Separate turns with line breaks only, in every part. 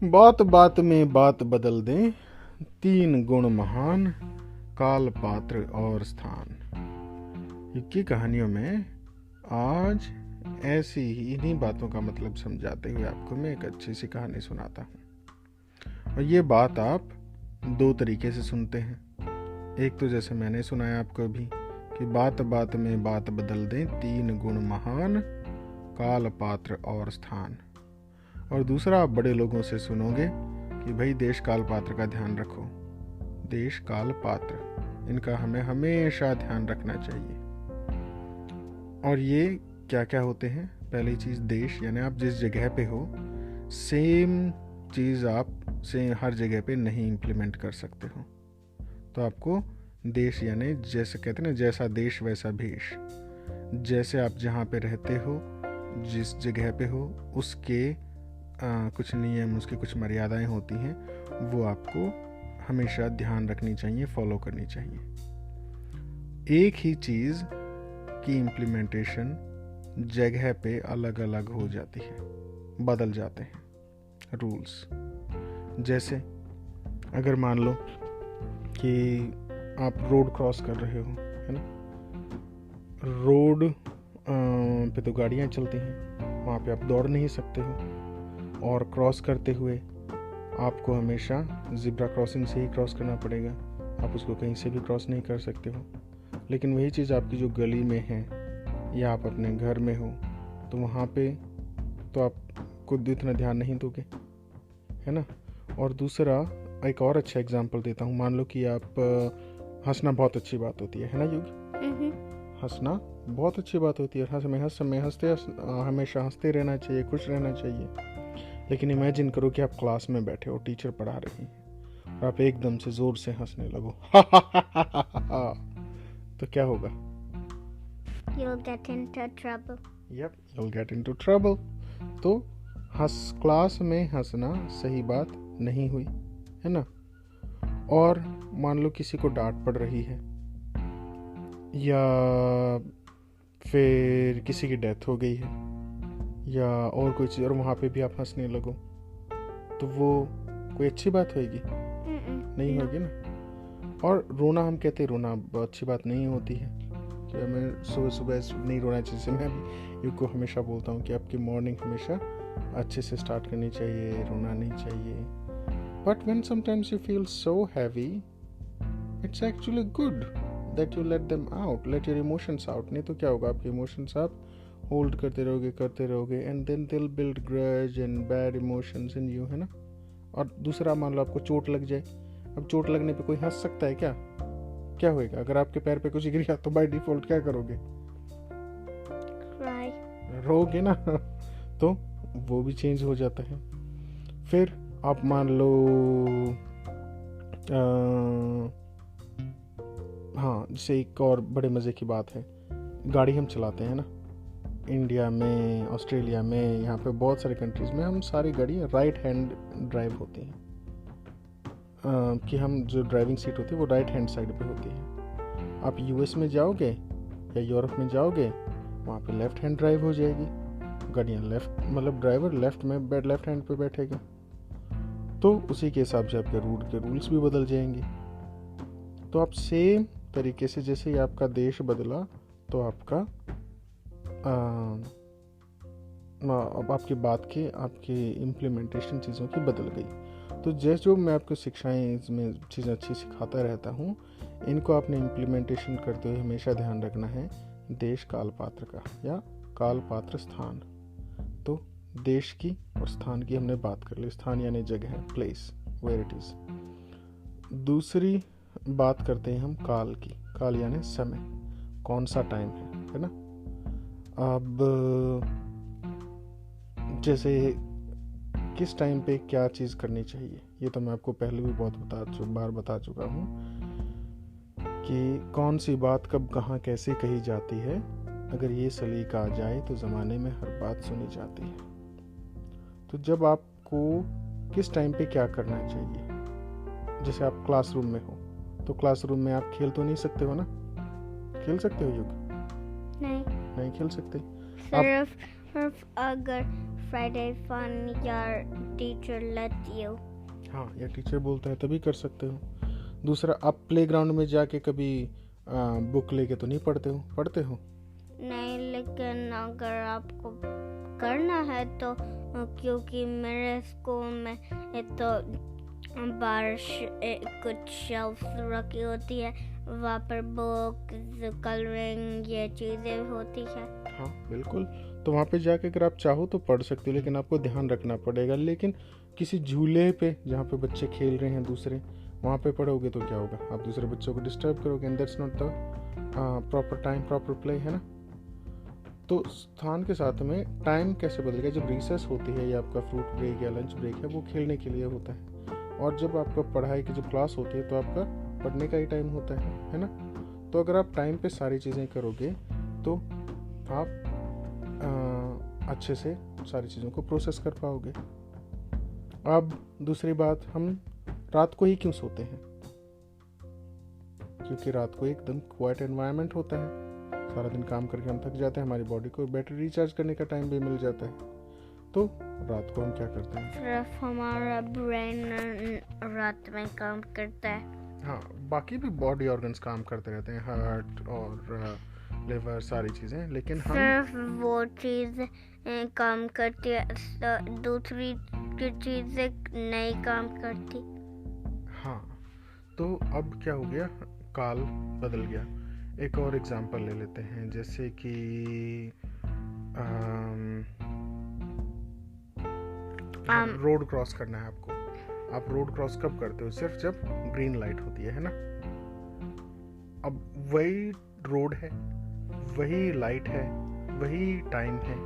बात बात में बात बदल दें, तीन गुण महान, काल, पात्र और स्थान। युग की कहानियों में आज ऐसी ही इन्हीं बातों का मतलब समझाते हुए आपको मैं एक अच्छी सी कहानी सुनाता हूँ। और ये बात आप दो तरीके से सुनते हैं। एक तो जैसे मैंने सुनाया आपको अभी कि बात बात में बात बदल दें, तीन गुण महान, काल, पात्र और स्थान। और दूसरा आप बड़े लोगों से सुनोगे कि भाई देश काल पात्र का ध्यान रखो। देश काल पात्र, इनका हमें हमेशा ध्यान रखना चाहिए। और ये क्या क्या होते हैं? पहली चीज़ देश, यानी आप जिस जगह पे हो सेम चीज़ आप से हर जगह पे नहीं इम्प्लीमेंट कर सकते हो। तो आपको देश यानी जैसे कहते हैं ना, जैसा देश वैसा भेष। जैसे आप जहाँ पे रहते हो, जिस जगह पे हो, उसके कुछ नियम, उसकी कुछ मर्यादाएं होती हैं, वो आपको हमेशा ध्यान रखनी चाहिए, फॉलो करनी चाहिए। एक ही चीज़ की इम्प्लीमेंटेशन जगह पे अलग अलग हो जाती है, बदल जाते हैं रूल्स। जैसे अगर मान लो कि आप रोड क्रॉस कर रहे हो, है ना, रोड पे तो गाड़ियाँ चलती हैं, वहाँ पे आप दौड़ नहीं सकते हो। और क्रॉस करते हुए आपको हमेशा ज़िब्रा क्रॉसिंग से ही क्रॉस करना पड़ेगा, आप उसको कहीं से भी क्रॉस नहीं कर सकते हो। लेकिन वही चीज़ आपकी जो गली में है या आप अपने घर में हो, तो वहाँ पे तो आप खुद इतना ध्यान नहीं दोगे, है ना। और दूसरा एक और अच्छा एग्जांपल देता हूँ। मान लो कि आप हंसना बहुत अच्छी बात होती है ना युग? हंसना बहुत अच्छी बात होती है। हंसते हमेशा हंसते रहना चाहिए, खुश रहना चाहिए। लेकिन इमेजिन करो कि आप क्लास में बैठे हो, टीचर पढ़ा रही हैं और आप एकदम से जोर से हंसने लगो तो क्या होगा?
You'll get into trouble.
Yep, you'll get into trouble. तो क्लास में हंसना सही बात नहीं हुई, है ना। और मान लो किसी को डांट पड़ रही है या फिर किसी की डेथ हो गई है या और कोई चीज़, और वहाँ पे भी आप हंसने लगो, तो वो कोई अच्छी बात होगी? नहीं होगी ना। और रोना, हम कहते हैं रोना अच्छी बात नहीं होती है कि हमें सुबह सुबह नहीं रोना चाहिए। मैं भी युग को हमेशा बोलता हूँ कि आपकी मॉर्निंग हमेशा अच्छे से स्टार्ट करनी चाहिए, रोना नहीं चाहिए। But when sometimes you feel so heavy, it's actually good that you let them out, let your emotions out. नहीं तो क्या होगा, आपके इमोशंस आप होल्ड करते रहोगे and then they will build grudge and bad emotions in you, है ना। और दूसरा, मान लो आपको चोट लग जाए। अब चोट लगने पे कोई हंस सकता है क्या? क्या होएगा? अगर आपके पैर पे कुछ गिर गया तो बाय डिफॉल्ट क्या करोगे? रोगे ना तो वो भी चेंज हो जाता है। फिर आप मान लो हाँ, जैसे एक और बड़े मज़े की बात है, गाड़ी हम चलाते हैं ना, इंडिया में, ऑस्ट्रेलिया में, यहाँ पे बहुत सारे कंट्रीज़ में हम सारी गाड़ी राइट हैंड ड्राइव होती हैं। कि हम जो ड्राइविंग सीट होती है वो राइट हैंड साइड पे होती है। आप यूएस में जाओगे या यूरोप में जाओगे, वहाँ पे लेफ़्ट हैंड ड्राइव हो जाएगी, गाड़ियाँ लेफ़्ट, मतलब ड्राइवर लेफ़्ट में लेफ़्ट हैंड पे बैठेगा। तो उसी के हिसाब से आपके रूट के रूल्स भी बदल जाएंगे। तो आप सेम तरीके से, जैसे ही आपका देश बदला तो आपका अब आपकी बात की, आपकी इम्प्लीमेंटेशन चीज़ों की बदल गई। तो जैसे जो मैं आपको शिक्षाएं इसमें चीज़ें अच्छी सिखाता रहता हूँ, इनको आपने इम्प्लीमेंटेशन करते हुए हमेशा ध्यान रखना है देश काल पात्र का, या काल पात्र स्थान। तो देश की और स्थान की हमने बात कर ली। स्थान यानी जगह, प्लेस, वेयर इट इज़। दूसरी बात करते हैं हम काल की। काल यानी समय, कौन सा टाइम है ना। अब जैसे किस टाइम पे क्या चीज़ करनी चाहिए, ये तो मैं आपको पहले भी बहुत बार बता चुका हूँ कि कौन सी बात कब कहाँ कैसे कही जाती है। अगर ये सलीका आ जाए तो ज़माने में हर बात सुनी जाती है। तो जब आपको किस टाइम पे क्या करना चाहिए, जैसे आप क्लासरूम में हो, तो क्लासरूम में आप खेल तो नहीं सकते हो ना? खेल सकते हो युग? नहीं खेल सकते।
सिर्फ अगर फ्राइडे फन या टीचर लेट यू।
हाँ, या टीचर बोलता है तभी कर सकते हो। दूसरा, आप प्लेग्राउंड में जाके कभी बुक लेके तो नहीं पढ़ते हो?
नहीं, लेकिन अगर आपको करना है तो, क्योंकि मेरे स्कूल में तो बारिश कुछ शेल्फ रखी होती है, वहाँ पर बुक्स, कलरिंग, ये चीज़ें होती है।
हाँ बिल्कुल, तो वहाँ पे जाके अगर आप चाहो तो पढ़ सकते हो, लेकिन आपको ध्यान रखना पड़ेगा। लेकिन किसी झूले पे जहाँ पे बच्चे खेल रहे हैं दूसरे, वहाँ पे पढ़ोगे तो क्या होगा, आप दूसरे बच्चों को डिस्टर्ब करोगे, and that's not the proper time, proper play, है ना। तो स्थान के साथ में टाइम कैसे बदलेगा? जब रिसेस होती है या आपका फ्रूट ब्रेक या लंच ब्रेक है, वो खेलने के लिए होता है, और जब आपका पढ़ाई की जब क्लास होती है तो आपका पढ़ने का ही टाइम होता है ना। तो अगर आप टाइम पे सारी चीज़ें करोगे तो आप अच्छे से सारी चीज़ों को प्रोसेस कर पाओगे। अब दूसरी बात, हम रात को ही क्यों सोते हैं? क्योंकि रात को एकदम क्वाइट एनवायरनमेंट होता है, सारा दिन काम करके हम थक जाते हैं, हमारी बॉडी को बैटरी रिचार्ज करने का टाइम भी मिल जाता है। तो रात को हम क्या करते हैं?
सिर्फ हमारा ब्रेन रात में काम करता है।
हाँ, बाकी भी बॉडी ऑर्गन्स काम करते रहते हैं, हार्ट और लिवर, सारी चीज़ें, लेकिन हम
सिर्फ वो चीज़ काम करती है, दूसरी चीज़ें नहीं काम करती।
हाँ, तो अब क्या हो गया, काल बदल गया। एक और एग्जांपल ले लेते हैं, जैसे कि रोड क्रॉस करना है आपको। आप रोड क्रॉस कब करते हो? सिर्फ जब ग्रीन लाइट होती है ना। अब वही रोड है, वही लाइट है, वही टाइम है,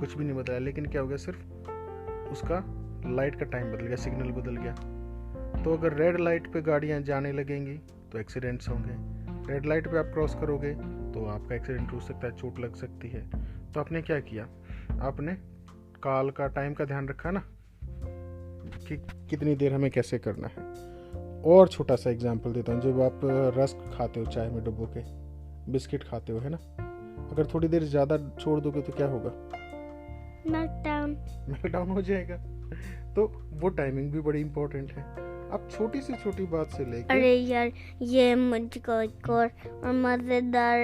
कुछ भी नहीं बदला, लेकिन क्या हो गया, सिर्फ उसका लाइट का टाइम बदल गया, सिग्नल बदल गया। तो अगर रेड लाइट पे गाड़ियां जाने लगेंगी तो एक्सीडेंट्स होंगे, रेड लाइट पे आप क्रॉस करोगे तो आपका एक्सीडेंट हो सकता है, चोट लग सकती है। तो आपने क्या किया, आपने काल का, टाइम का ध्यान रखा ना, कि कितनी देर हमें कैसे करना है। और छोटा सा एग्जांपल देता हूँ, जब आप रस्क खाते हो चाय में डुबो के, बिस्किट खाते हो, है ना, अगर थोड़ी देर ज़्यादा छोड़ दोगे तो क्या होगा? मेल्टडाउन हो जाएगा। तो वो टाइमिंग भी बड़ी इंपॉर्टेंट है। अब छोटी से छोटी बात से लेकर,
अरे यार, ये मुझको एक और मज़ेदार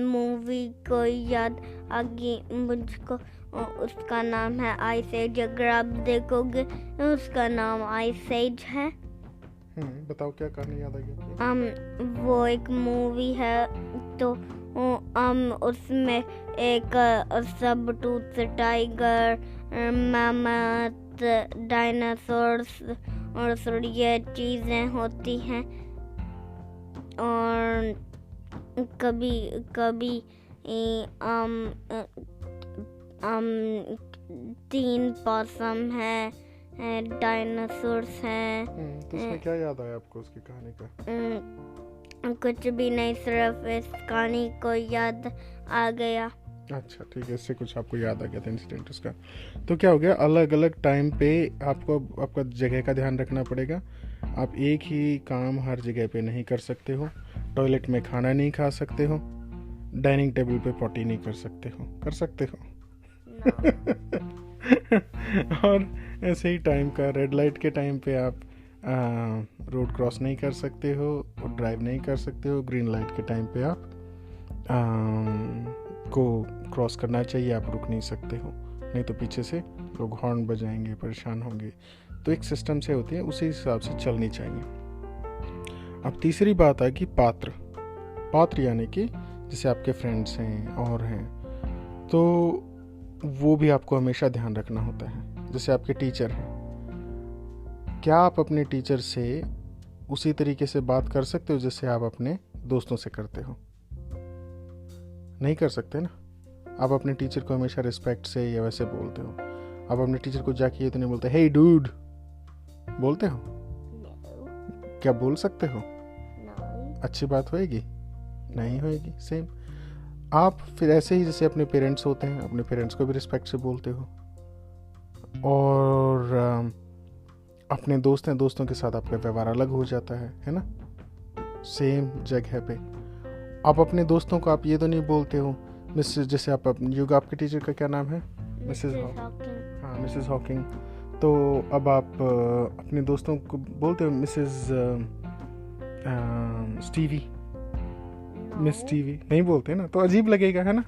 मूवी को याद आ गई मुझको, उसका नाम है आइस एज। अगर आप देखोगे उसका नाम आइस एज है।
बताओ क्या कहानी याद आ गई?
वो एक मूवी है, तो उसमें एक सबटूथ टाइगर, मैमथ, डायनासोर्स और ये चीज़ें होती हैं, और कभी कभी 3 पॉसम है, डायनासोर्स हैं।
तो उसमें क्या याद आया आपको उसकी कहानी का?
कुछ भी नहीं, सिर्फ इस कहानी को याद आ गया।
अच्छा ठीक है, इससे कुछ आपको याद आ गया था इंसिडेंट उसका। तो क्या हो गया, अलग अलग टाइम पे आपको आपका जगह का ध्यान रखना पड़ेगा। आप एक ही काम हर जगह पे नहीं कर सकते हो। टॉयलेट में खाना नहीं खा सकते हो, डाइनिंग टेबल पे पॉटी नहीं कर सकते हो। कर सकते हो? और ऐसे ही टाइम का, रेड लाइट के टाइम पे आप रोड क्रॉस नहीं कर सकते हो और ड्राइव नहीं कर सकते हो। ग्रीन लाइट के टाइम पे आप को क्रॉस करना चाहिए, आप रुक नहीं सकते हो, नहीं तो पीछे से लोग हॉर्न बजाएंगे, परेशान होंगे। तो एक सिस्टम से होती है, उसी हिसाब से चलनी चाहिए। अब तीसरी बात है कि पात्र यानी कि जैसे आपके फ्रेंड्स हैं और हैं, तो वो भी आपको हमेशा ध्यान रखना होता है। जैसे आपके टीचर हैं, क्या आप अपने टीचर से उसी तरीके से बात कर सकते हो जैसे आप अपने दोस्तों से करते हो? नहीं कर सकते ना। आप अपने टीचर को हमेशा रिस्पेक्ट से या वैसे बोलते हो। आप अपने टीचर को जाके ये तो नहीं बोलते हे डूड, बोलते हो? क्या बोल सकते हो? अच्छी बात होएगी? नहीं होएगी। सेम आप फिर ऐसे ही जैसे अपने पेरेंट्स होते हैं, अपने पेरेंट्स को भी रिस्पेक्ट से बोलते हो। और अपने दोस्त हैं, दोस्तों के साथ आपका व्यवहार अलग हो जाता है ना, सेम जगह पे। आप अपने दोस्तों को आप ये तो नहीं बोलते हो मिसेस, जैसे आप योगा, आपके टीचर का क्या नाम है?
Mrs Hawking.
हाँ, मिसेस हॉकिंग। तो अब आप अपने दोस्तों को बोलते हो मिसेस स्टीवी, मिस स्टीवी नहीं बोलते ना, तो अजीब लगेगा, है ना?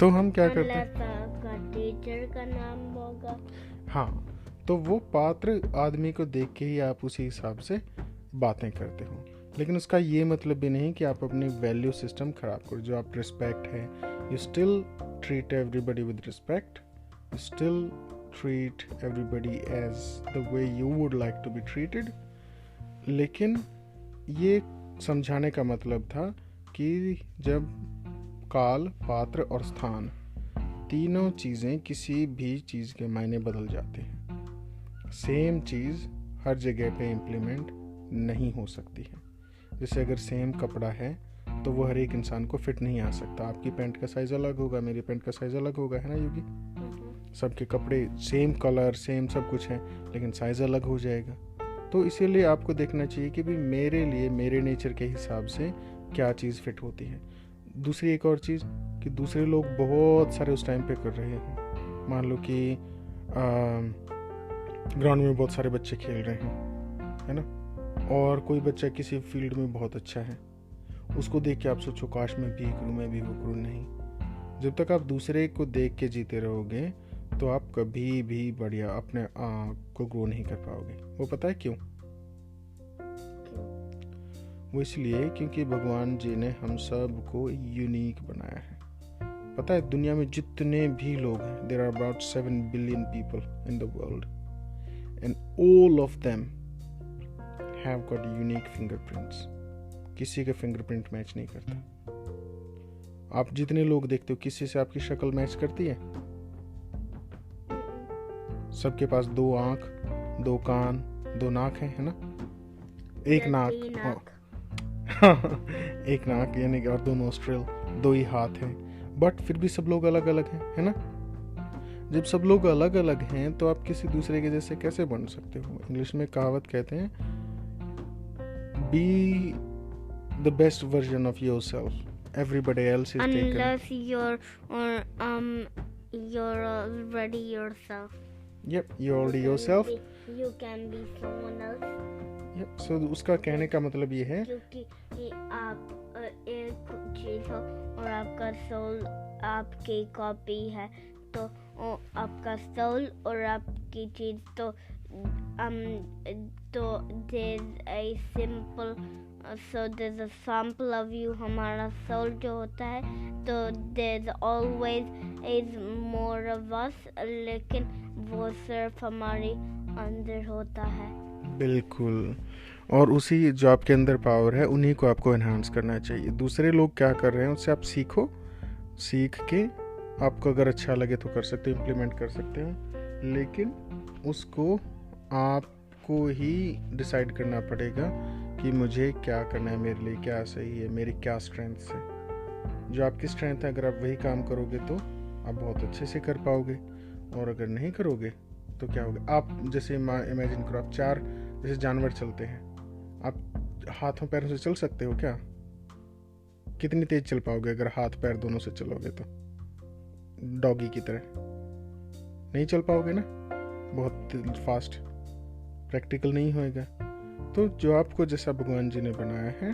तो हम क्या करते हैं,
आपका टीचर का नाम होगा।
हाँ, तो वो पात्र आदमी को देख के ही आप उसी हिसाब से बातें करते हो। लेकिन उसका ये मतलब भी नहीं कि आप अपनी वैल्यू सिस्टम खराब करो। जो आप रिस्पेक्ट है, you still treat everybody with respect, you still treat everybody as the way you would like to be treated। लेकिन ये समझाने का मतलब था कि जब काल, पात्र और स्थान तीनों चीज़ें किसी भी चीज़ के मायने बदल जाते हैं। सेम चीज़ हर जगह पे इम्प्लीमेंट नहीं हो सकती है। जैसे अगर सेम कपड़ा है तो वो हर एक इंसान को फिट नहीं आ सकता। आपकी पैंट का साइज़ अलग होगा, मेरी पैंट का साइज़ अलग होगा, है ना योगी? सबके कपड़े सेम कलर, सेम सब कुछ है, लेकिन साइज़ अलग हो जाएगा। तो इसीलिए आपको देखना चाहिए कि भी मेरे लिए, मेरे नेचर के हिसाब से क्या चीज़ फिट होती है। दूसरी एक और चीज़ कि दूसरे लोग बहुत सारे उस टाइम पे कर रहे हैं। मान लो कि ग्राउंड में बहुत सारे बच्चे खेल रहे हैं, है ना, और कोई बच्चा किसी फील्ड में बहुत अच्छा है, उसको देख के आप सोचो काश मैं भी करूँ, मैं भी वो करूँ। नहीं, जब तक आप दूसरे को देख के जीते रहोगे तो आप कभी भी बढ़िया अपने आप को ग्रो नहीं कर पाओगे। वो पता है क्यों? वो इसलिए क्योंकि भगवान जी ने हम सब को यूनिक बनाया है। पता है दुनिया में जितने भी लोग हैं, there are about 7 billion people in the world and all of them have got unique fingerprints. किसी का फिंगरप्रिंट मैच नहीं करता। आप जितने लोग देखते हो, किसी से आपकी शक्ल मैच करती है? सबके पास 2 आंख, 2 कान, 2 नाक है ना? एक नाक एक नाक यानी कि, और 2 नोस्ट्रिल, 2 ही हाथ हैं, बट फिर भी सब लोग अलग अलग हैं, है ना? जब सब लोग अलग अलग हैं तो आप किसी दूसरे के जैसे कैसे बन सकते हो? इंग्लिश में कहावत कहते हैं, be the best version of yourself, everybody else is taken
unless you're already yourself.
Yep, you're already yourself.
You can be someone else.
Yep, so उसका कहने का मतलब ये है
क्योंकि आप एक चीज हो और आपका सोल आपकी कॉपी है, तो आपका सोल और आपकी चीज तो there's a simple so there's a sample of you, हमारा soul जो होता है, तो there's always is more of us, लेकिन वो सिर्फ हमारे अंदर होता है।
बिल्कुल, और उसी जो आपके अंदर पावर है उन्हीं को आपको एनहांस करना चाहिए। दूसरे लोग क्या कर रहे हैं उससे आप सीखो, सीख के आपको अगर अच्छा लगे तो कर सकते हो, इम्प्लीमेंट कर सकते हो, लेकिन उसको आपको ही डिसाइड करना पड़ेगा कि मुझे क्या करना है, मेरे लिए क्या सही है, मेरी क्या स्ट्रेंथ्स है। जो आपकी स्ट्रेंथ है अगर आप वही काम करोगे तो आप बहुत अच्छे से कर पाओगे, और अगर नहीं करोगे तो क्या होगा? आप जैसे इमेजिन करो, आप 4 जैसे जानवर चलते हैं, आप हाथों पैरों से चल सकते हो क्या? कितनी तेज चल पाओगे अगर हाथ पैर दोनों से चलोगे? तो डॉगी की तरह नहीं चल पाओगे ना, बहुत फास्ट, प्रैक्टिकल नहीं होएगा। तो जो आपको जैसा भगवान जी ने बनाया है,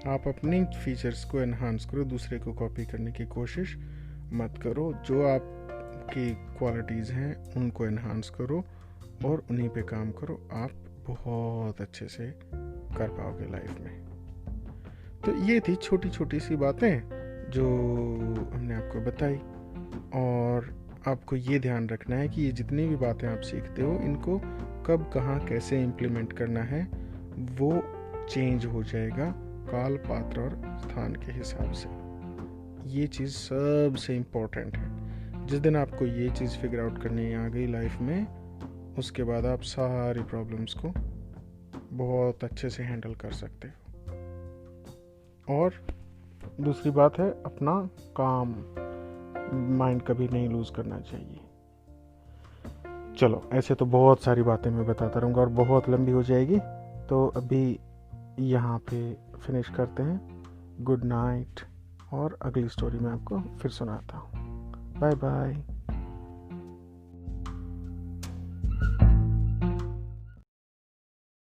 आप अपने फीचर्स को एनहांस करो, दूसरे को कॉपी करने की कोशिश मत करो। जो आपकी क्वालिटीज़ हैं उनको एनहांस करो और उन्हीं पे काम करो, आप बहुत अच्छे से कर पाओगे लाइफ में। तो ये थी छोटी छोटी सी बातें जो हमने आपको बताई, और आपको ये ध्यान रखना है कि ये जितनी भी बातें आप सीखते हो इनको कब कहाँ कैसे इम्प्लीमेंट करना है वो चेंज हो जाएगा काल, पात्र और स्थान के हिसाब से। ये चीज़ सबसे इम्पोर्टेंट है। जिस दिन आपको ये चीज़ फिगर आउट करनी आ गई लाइफ में, उसके बाद आप सारी प्रॉब्लम्स को बहुत अच्छे से हैंडल कर सकते हो। और दूसरी बात है, अपना काम माइंड कभी नहीं लूज करना चाहिए। चलो, ऐसे तो बहुत सारी बातें मैं बताता रहूँगा और बहुत लंबी हो जाएगी, तो अभी यहाँ पे फिनिश करते हैं। गुड नाइट, और अगली स्टोरी में आपको फिर सुनाता हूँ। Bye bye.